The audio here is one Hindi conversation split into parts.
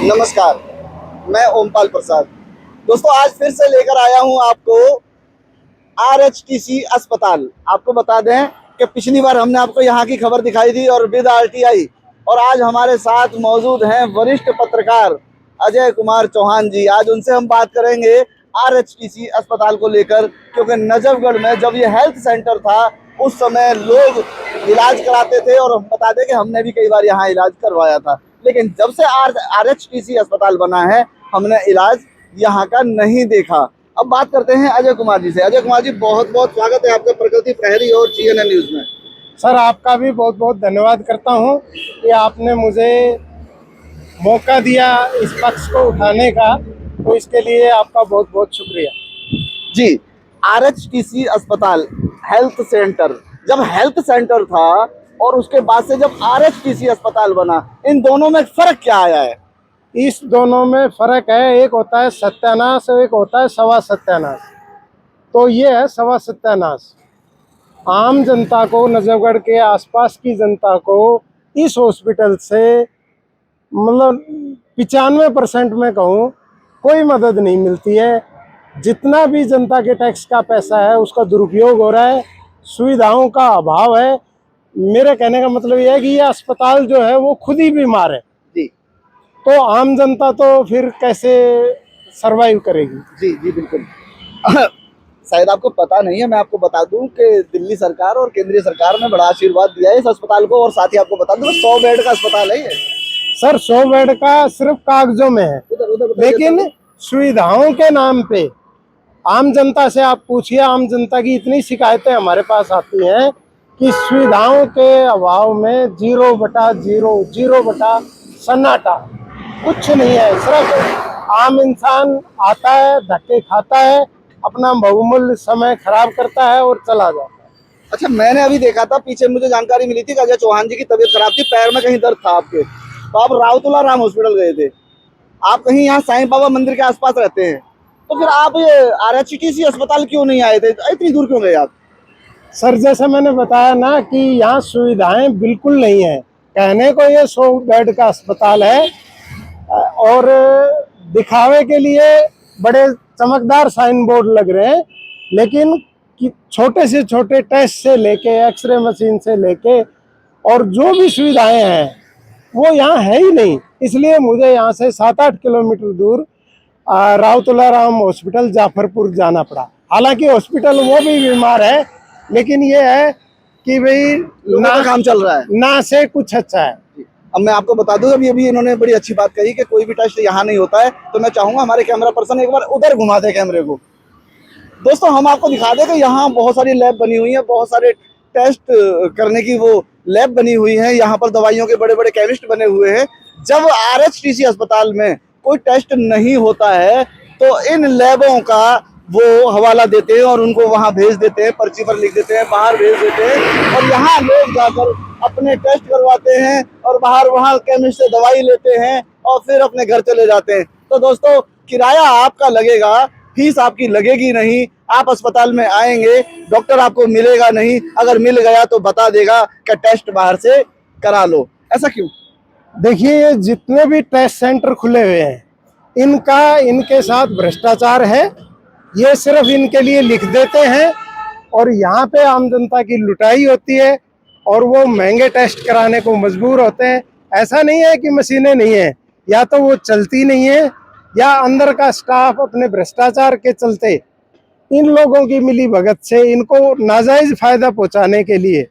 नमस्कार, मैं ओमपाल प्रसाद। दोस्तों, आज फिर से लेकर आया हूं आपको RHTC अस्पताल। आपको बता दें कि पिछली बार हमने आपको यहां की खबर दिखाई थी और विद RTI, और आज हमारे साथ मौजूद हैं वरिष्ठ पत्रकार अजय कुमार चौहान जी। आज उनसे हम बात करेंगे RHTC अस्पताल को लेकर, क्योंकि नजफगढ़ में जब ये हेल्थ सेंटर था उस समय लोग इलाज कराते थे, और हम बता दें कि हमने भी कई बार यहाँ इलाज करवाया था। लेकिन जब से RHTC अस्पताल बना है, हमने इलाज यहाँ का नहीं देखा। अब बात करते हैं अजय कुमार जी से। अजय कुमार जी, बहुत बहुत स्वागत है आपका प्रकृति प्रहरी और CNN न्यूज में। सर, आपका भी बहुत बहुत धन्यवाद करता हूँ कि आपने मुझे मौका दिया इस पक्ष को उठाने का, तो इसके लिए आपका बहुत बहुत शुक्रिया जी। RHTC अस्पताल हेल्थ सेंटर, जब हेल्थ सेंटर था और उसके बाद से जब RHTC अस्पताल बना, इन दोनों में फर्क क्या आया है? इस दोनों में फर्क है, एक होता है सत्यानाश और एक होता है सवा सत्यानाश। तो ये है सवा सत्यानाश। आम जनता को, नजफगढ़ के आसपास की जनता को इस हॉस्पिटल से मतलब 95% में कहूँ कोई मदद नहीं मिलती है। जितना भी जनता के टैक्स का पैसा है उसका दुरुपयोग हो रहा है, सुविधाओं का अभाव है। मेरे कहने का मतलब यह है कि ये अस्पताल जो है वो खुद ही बीमार है जी तो आम जनता तो फिर कैसे सरवाइव करेगी। जी जी, बिल्कुल। शायद आपको पता नहीं है, मैं आपको बता दूं कि दिल्ली सरकार और केंद्रीय सरकार ने बड़ा आशीर्वाद दिया है इस अस्पताल को, और साथ ही आपको बता दूं 100 बेड का अस्पताल है ये। सर, 100 बेड का सिर्फ कागजों में है, लेकिन सुविधाओं के नाम पे आम जनता से आप पूछिए, आम जनता की इतनी शिकायतें हमारे पास आती हैं कि सुविधाओं के अभाव में 0/0, 0 सन्नाटा, कुछ नहीं है। सिर्फ आम इंसान आता है, धक्के खाता है, अपना बहुमूल्य समय खराब करता है और चला जाता है। अच्छा, मैंने अभी देखा था, पीछे मुझे जानकारी मिली थी कि अजय चौहान जी की तबीयत खराब थी, पैर में कहीं दर्द था आपके, तो आप राउतुला राम हॉस्पिटल गए थे। आप कहीं यहाँ साईं बाबा मंदिर के आसपास रहते हैं, तो फिर आप ये RHTC अस्पताल क्यों नहीं आए थे? इतनी दूर क्यों गए आप? सर, जैसे मैंने बताया ना कि यहाँ सुविधाएं बिल्कुल नहीं है। कहने को ये 100 बेड का अस्पताल है और दिखावे के लिए बड़े चमकदार साइन बोर्ड लग रहे हैं, लेकिन छोटे से छोटे टेस्ट से लेके, एक्सरे मशीन से लेके और जो भी सुविधाएं हैं वो यहाँ है ही नहीं। इसलिए मुझे यहाँ से 7-8 किलोमीटर दूर राउतुला राम हॉस्पिटल जाफरपुर जाना पड़ा। हालांकि हॉस्पिटल वो भी बीमार है, लेकिन ये है कि भाई ना काम चल रहा है ना से कुछ अच्छा है। अब मैं आपको बता दूं, अभी इन्होंने बड़ी अच्छी बात कही कि कोई भी टेस्ट यहाँ नहीं होता है, तो मैं चाहूंगा हमारे कैमरा पर्सन एक बार उधर घुमा दे कैमरे को। दोस्तों, हम आपको दिखा दें कि यहाँ बहुत सारी लैब बनी हुई है, बहुत सारे टेस्ट करने की वो लैब बनी हुई है। यहाँ पर दवाइयों के बड़े बड़े केमिस्ट बने हुए हैं। जब RHTC अस्पताल में कोई टेस्ट नहीं होता है तो इन लैबों का वो हवाला देते हैं और उनको वहां भेज देते हैं, पर्ची पर लिख देते हैं, बाहर भेज देते हैं, और यहाँ लोग जाकर अपने टेस्ट करवाते हैं और बाहर वहां केमिस्ट से दवाई लेते हैं और फिर अपने घर चले जाते हैं। तो दोस्तों, किराया आपका लगेगा, फीस आपकी लगेगी नहीं। आप अस्पताल में आएंगे, डॉक्टर आपको मिलेगा नहीं, अगर मिल गया तो बता देगा कि टेस्ट बाहर से करा लो। ऐसा क्यों? देखिए, जितने भी टेस्ट सेंटर खुले हुए हैं इनके साथ भ्रष्टाचार है। ये सिर्फ इनके लिए लिख देते हैं और यहाँ पे आम जनता की लुटाई होती है और वो महंगे टेस्ट कराने को मजबूर होते हैं। ऐसा नहीं है कि मशीनें नहीं है, या तो वो चलती नहीं है या अंदर का स्टाफ अपने भ्रष्टाचार के चलते इन लोगों की मिली भगत से इनको नाजायज फायदा पहुंचाने के लिए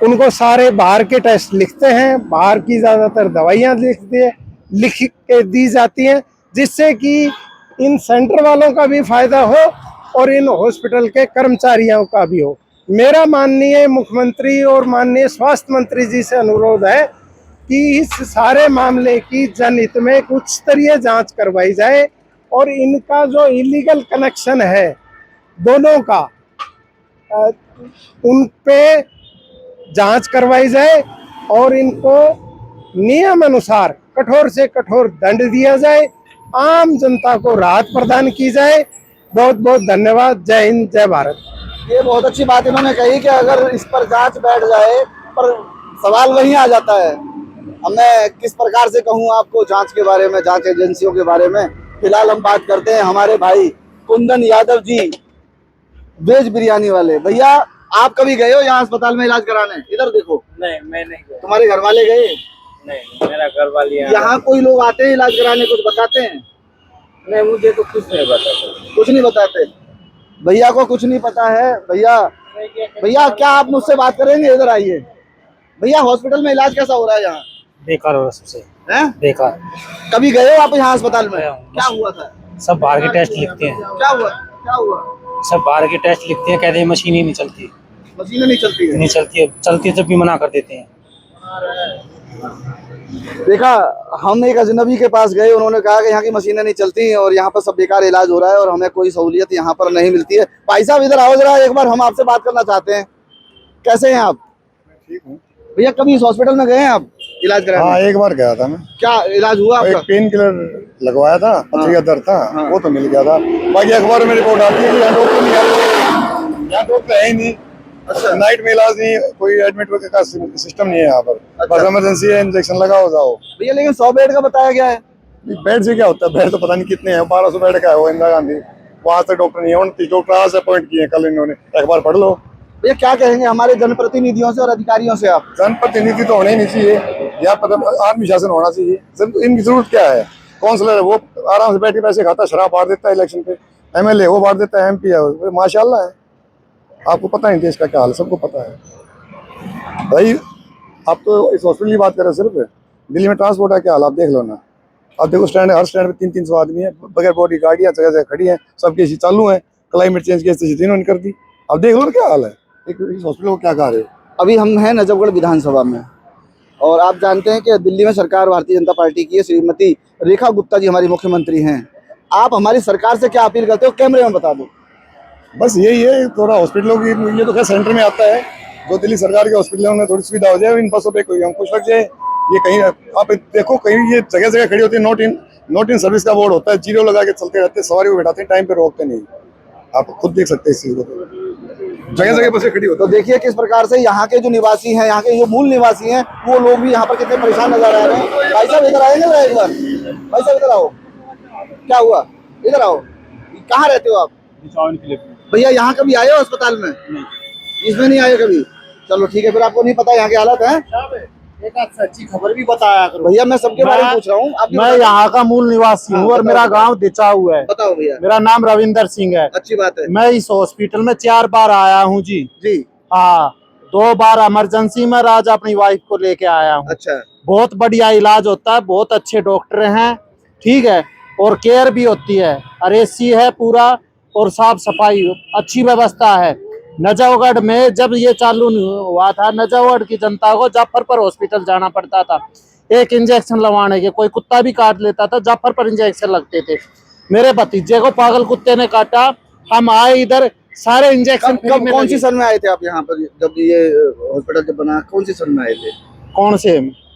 उनको सारे बाहर के टेस्ट लिखते हैं, बाहर की ज्यादातर दवाइयां लिख के दी जाती हैं, जिससे कि इन सेंटर वालों का भी फायदा हो और इन हॉस्पिटल के कर्मचारियों का भी हो। मेरा माननीय मुख्यमंत्री और माननीय स्वास्थ्य मंत्री जी से अनुरोध है कि इस सारे मामले की जनहित में उच्च स्तरीय जांच करवाई जाए और इनका जो इलीगल कनेक्शन है दोनों का, उन पे जांच करवाई जाए और इनको नियम अनुसार कठोर से कठोर दंड दिया जाए, आम जनता को राहत प्रदान की जाए। बहुत बहुत धन्यवाद। जय हिंद, जय भारत। ये बहुत अच्छी बात इन्होंने कही कि अगर इस पर जांच बैठ जाए, पर सवाल वहीं आ जाता है अब मैं किस प्रकार से कहूँ आपको जांच के बारे में, जांच एजेंसियों के बारे में। फिलहाल हम बात करते हैं हमारे भाई कुंदन यादव जी, वेज बिरयानी वाले। भैया आप कभी गए हो यहाँ अस्पताल में इलाज कराने? इधर देखो। नहीं, मैं नहीं गया। तुम्हारे घर वाले गए? नहीं, मेरा घर वाले यहाँ कोई लोग आते हैं इलाज कराने, कुछ बताते हैं? नहीं, मुझे तो कुछ नहीं बताता। कुछ नहीं बताते। भैया को कुछ नहीं पता है। भैया क्या आप मुझसे बात करेंगे? इधर आइए भैया। हॉस्पिटल में इलाज कैसा हो रहा है यहाँ? बेकार हो रहा सबसे हैं? बेकार। कभी गए हो आप यहाँ अस्पताल में? गया हूँ। क्या हुआ था? सब बाहर के टेस्ट लिखते हैं। क्या हुआ? क्या हुआ? सब बाहर के टेस्ट लिखते हैं, कहते हैं मशीन ही नहीं चलती। मशीनें नहीं चलती है? नहीं चलती है, चलती है तब भी मना कर देते हैं। देखा, हम एक अजनबी के पास गए, उन्होंने कहा कि यहाँ की मशीनें नहीं चलती हैं और यहाँ पर सब बेकार इलाज हो रहा है और हमें कोई सहूलियत यहाँ पर नहीं मिलती है। भाई साहब इधर आओ जरा, एक बार हम आपसे बात करना चाहते हैं। कैसे हैं आप? ठीक हूँ भैया कभी इस हॉस्पिटल में गए हैं आप इलाज कराने? हाँ, एक बार गया था मैं। क्या इलाज हुआ एक आपका? पेन किलर लगवाया था, पथरी का दर्द था, हाँ। वो तो मिल गया था। बाकी अखबार में रिपोर्ट आती है कि यहाँ डॉक्टर नहीं आते, यहाँ डॉक्टर है ही नहीं। अच्छा। नाइट में इलाज नहीं, कोई एडमिट का सिस्टम नहीं है यहाँ पर। अच्छा। बस इमरजेंसी है, इंजेक्शन लगाओ जाओ। भैया लेकिन 100 बेड का बताया गया है। बेड से क्या होता है? बेड तो पता नहीं कितने हैं, 1200 बेड का है वो इंदिरा गांधी। वहाँ से डॉक्टर नहीं है, 29 डॉक्टर आज अपॉइंट किए कल इन्होंने। अखबार पढ़ लो। भैया क्या कहेंगे हमारे जनप्रतिनिधियों से और अधिकारियों से आप? जनप्रतिनिधि तो होने ही नहीं चाहिए, यहाँ पर आदमी शासन होना चाहिए। इनकी जरूरत क्या है? काउंसलर है वो आराम से बैठ के पैसे खाता, शराब बांट देता है इलेक्शन पे। एमएलए वो बांट देता है, एमपी है, माशाल्लाह है। आपको पता नहीं देश का क्या हाल है, सबको पता है भाई। आप तो इस हॉस्पिटल की बात कर रहे हो, सिर्फ दिल्ली में ट्रांसपोर्ट का क्या हाल आप देख लो ना। आप देखो स्टैंड, हर स्टैंड पे 300 आदमी है, बगैर बॉडी गाड़ियाँ जगह जगह खड़ी हैं, सबकी एसी चालू है। क्लाइमेट चेंज की स्थिति इन्होंने कर दी। आप देख लो ना क्या हाल है इस हॉस्पिटल को, क्या कह रहे हो? अभी हम हैं नजफगढ़ विधानसभा में और आप जानते हैं कि दिल्ली में सरकार भारतीय जनता पार्टी की है। श्रीमती रेखा गुप्ता जी हमारी मुख्यमंत्री हैं। आप हमारी सरकार से क्या अपील करते हो? कैमरे में बता दो। बस यही है, थोड़ा हॉस्पिटलों की, ये तो खैर सेंटर में आता है, जो दिल्ली सरकार के हॉस्पिटलों में थोड़ी सुविधा हो जाए, इन बसों पे कोई अंकुश लग जाए। ये कहीं आप देखो, कहीं ये जगह जगह खड़ी होती है, नॉट इन सर्विस का बोर्ड होता है, जीरो लगा के चलते रहते हैं, सवारी को बैठाते हैं, टाइम पे रोकते नहीं। आप खुद देख सकते हैं इस चीज को, जगह जगह बसें खड़ी होती तो देखिए किस प्रकार से यहाँ के जो निवासी हैं, यहाँ के जो मूल निवासी हैं, वो लोग भी यहाँ पर कितने परेशान नजर आ रहे हैं। भाई साहब इधर आएंगे ना एक बार? भाई साहब इधर आओ। क्या हुआ? इधर आओ। कहाँ रहते हो आप? भैया यहाँ कभी आए हो अस्पताल में? इसमें नहीं आए कभी? चलो ठीक है, फिर आपको नहीं पता यहाँ की हालत है। एक सच्ची खबर भी बताया करो। भैया मैं सबके बारे में पूछ रहा हूँ। मैं यहाँ का मूल निवासी हूँ और बताओ, मेरा बताओ। गांव दिचाऊ है। बताओ भैया। मेरा नाम रविंदर सिंह है। अच्छी बात है मैं इस हॉस्पिटल में 4 बार आया हूँ जी। जी। हाँ, 2 बार इमरजेंसी में आज अपनी वाइफ को लेके आया हूँ। अच्छा। बहुत बढ़िया इलाज होता है, बहुत अच्छे डॉक्टर हैं, ठीक है, और केयर भी होती है, RAC है पूरा, और साफ सफाई अच्छी व्यवस्था है। नजफगढ़ में जब ये चालू हुआ था, नजफगढ़ की जनता को जाफरपुर हॉस्पिटल जाना पड़ता था एक इंजेक्शन लगवाने के। कोई कुत्ता भी काट लेता था, जाफरपुर इंजेक्शन लगते थे। मेरे भतीजे को पागल कुत्ते ने काटा, हम आए इधर, सारे इंजेक्शन कब कौन सी सन में आए थे आप यहाँ पर? जब ये हॉस्पिटल जब बना, कौन सी सन में आए थे?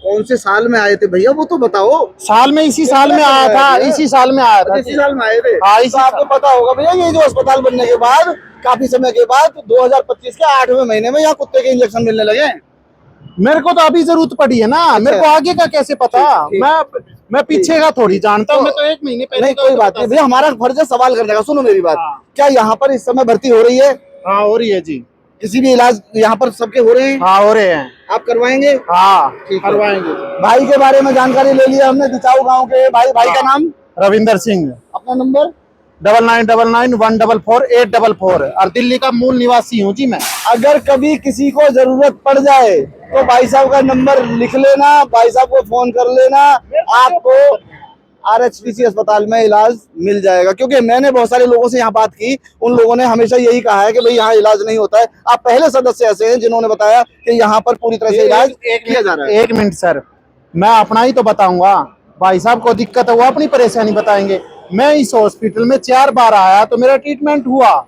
कौन से साल में आए थे भैया, वो तो बताओ। साल में? इसी साल में आया था, इसी साल में आया था। इसी साल में आए थे? हाँ, तो आपको पता होगा भैया, ये जो अस्पताल बनने के बाद काफी समय के बाद 2025 के 8वें महीने में यहाँ कुत्ते के इंजेक्शन मिलने लगे। मेरे को तो अभी जरूरत पड़ी है ना, मेरे को आगे का कैसे पता? ठीक। मैं पीछे का थोड़ी जानता हूँ, मैं तो 1 महीने पहले नहीं कोई बात नहीं भैया, हमारा फर्ज है सवाल करने का। सुनो मेरी बात। हाँ। क्या यहाँ पर इस समय भर्ती हो रही है? हाँ, हो रही है जी। किसी भी इलाज यहाँ पर सबके हो रहे हैं? हाँ, हो रहे हैं। आप करवाएंगे? हाँ, ठीक है। करवाएंगे। भाई के बारे में जानकारी ले लिया हमने, दिचाऊ गांव के। भाई का नाम? रविंदर सिंह। अपना नंबर? 9999148844। और दिल्ली का मूल निवासी हूँ जी मैं। अगर कभी किसी को जरूरत पड़ जाए तो भाई साहब का नंबर लिख लेना, भाई साहब को फोन कर लेना, आपको RHTC अस्पताल में इलाज मिल जाएगा। क्योंकि मैंने बहुत सारे लोगों से यहाँ बात की, उन लोगों ने हमेशा यही कहा है कि भाई यहाँ इलाज नहीं होता है। आप पहले सदस्य ऐसे हैं जिन्होंने बताया कि यहाँ पर पूरी तरह से इलाज किया जा रहा है। 1 मिनट सर, मैं अपना ही तो बताऊंगा। भाई साहब को दिक्कत है, वो अपनी परेशानी बताएंगे। मैं इस हॉस्पिटल में 4 बार आया तो मेरा ट्रीटमेंट हुआ,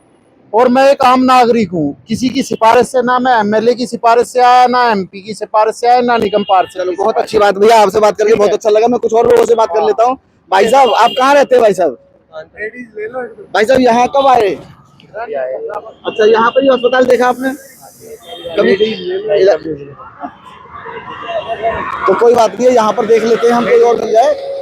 और मैं एक आम नागरिक हूँ। किसी की सिफारिश से, ना मैं MLA की सिफारिश से आया, ना MP की सिफारिश से आया, ना निगम पार्षद। चलो बहुत अच्छी बात भैया, आपसे बात करके बहुत अच्छा लगा। मैं कुछ और लोगों से बात कर लेता हूँ। भाई साहब आप कहाँ रहते हैं? भाई साहब यहाँ कब आए? अच्छा, यहाँ पर ही अस्पताल देखा आपने कभी? तो कोई बात नहीं है, यहाँ पर देख लेते हैं हम, कोई और मिल जाए